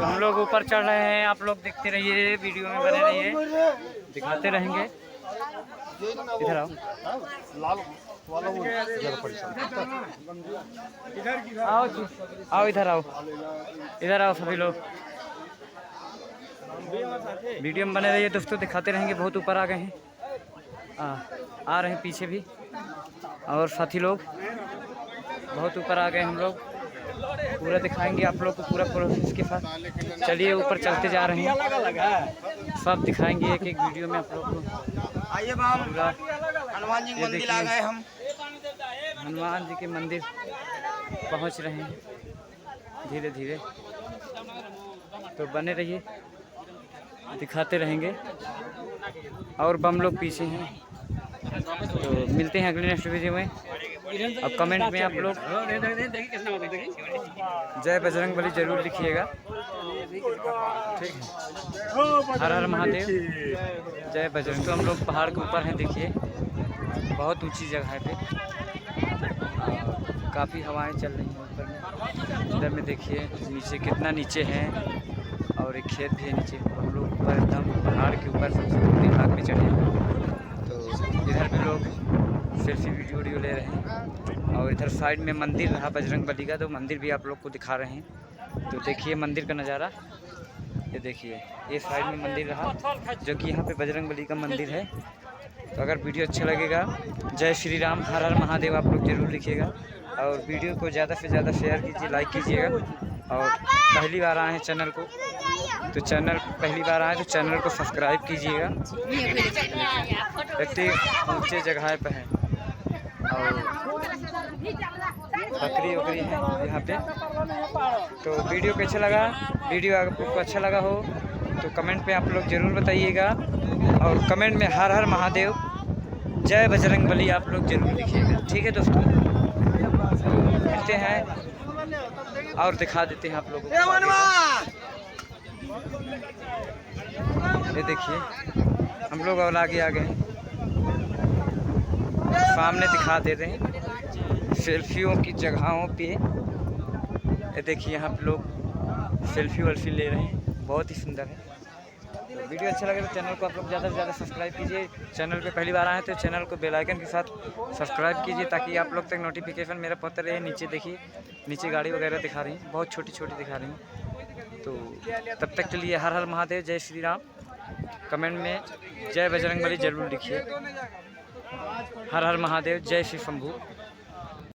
तो हम लोग ऊपर चढ़ रहे हैं, आप लोग देखते रहिए, वीडियो में बने रहिए, दिखाते रहेंगे। इधर आओ, आओ इधर आओ, इधर आओ सभी लोग, वीडियो में बने रहिए दोस्तों, दिखाते रहेंगे। बहुत ऊपर आ गए हैं, आ रहे हैं पीछे भी और साथी लोग, बहुत ऊपर आ गए हम लोग। पूरा दिखाएंगे आप लोग को, पूरा प्रोसेस के साथ। चलिए ऊपर चलते जा रहे हैं, सब दिखाएंगे एक एक वीडियो में आप लोग को। आइए हनुमान जी मंदिर आ गए हम, हनुमान जी के मंदिर पहुंच रहे हैं धीरे धीरे, तो बने रहिए, दिखाते रहेंगे। और बम लोग पीछे हैं, तो मिलते हैं अगले नेक्स्ट वीडियो में। अब कमेंट में आप लोग जय बजरंगबली जरूर लिखिएगा, ठीक है। हर हर महादेव, जय बजरंग। तो हम लोग पहाड़ के ऊपर हैं, देखिए बहुत ऊंची जगह पे, काफ़ी हवाएं चल रही हैं ऊपर में। इधर में देखिए नीचे कितना नीचे है, और एक खेत भी है नीचे। हम लोग ऊपर एकदम पहाड़ के ऊपर सबसे ऊपरी भाग में चढ़े हैं, तो इधर भी लोग सेल्फी वीडियो ले रहे हैं। और इधर साइड में मंदिर रहा बजरंगबली का, तो मंदिर भी आप लोग को दिखा रहे हैं। तो देखिए मंदिर का नज़ारा, ये देखिए, ये साइड में मंदिर रहा, जो कि यहाँ पे बजरंगबली का मंदिर है। तो अगर वीडियो अच्छा लगेगा, जय श्री राम, हर हर महादेव आप लोग जरूर लिखिएगा, और वीडियो को ज़्यादा से ज़्यादा शेयर कीजिए, लाइक कीजिएगा। और पहली बार आए हैं चैनल को, तो पहली बार आए तो चैनल को सब्सक्राइब कीजिएगा। इतनी ऊँचे जगह पे है, और बकरी वकरी है यहाँ पे। तो वीडियो कैसा लगा, वीडियो आपको अच्छा लगा हो तो कमेंट में आप लोग ज़रूर बताइएगा, और कमेंट में हर हर महादेव, जय बजरंगबली आप लोग जरूर लिखिएगा, ठीक है दोस्तों। मिलते हैं और दिखा देते हैं आप लोगों को। ये देखिए हम लोग और आगे आ गए, सामने दिखा दे रहे हैं सेल्फियों की जगहों पे। ये देखिए यहाँ पे लोग सेल्फी वेल्फी ले रहे हैं, बहुत ही सुंदर है। तो वीडियो अच्छा लगे तो चैनल को आप लोग ज़्यादा से ज़्यादा सब्सक्राइब कीजिए। चैनल पे पहली बार आए तो चैनल को बेल आइकन के साथ सब्सक्राइब कीजिए, ताकि आप लोग तक नोटिफिकेशन मेरा पहुंचता रहे। नीचे देखिए, नीचे गाड़ी वगैरह दिखा रही हैं, बहुत छोटी छोटी दिखा रही हैं। तो तब तक के लिए हर हर महादेव, जय श्री राम। कमेंट में जय बजरंगबली जरूर लिखिए। हर हर महादेव, जय श्री शंभू।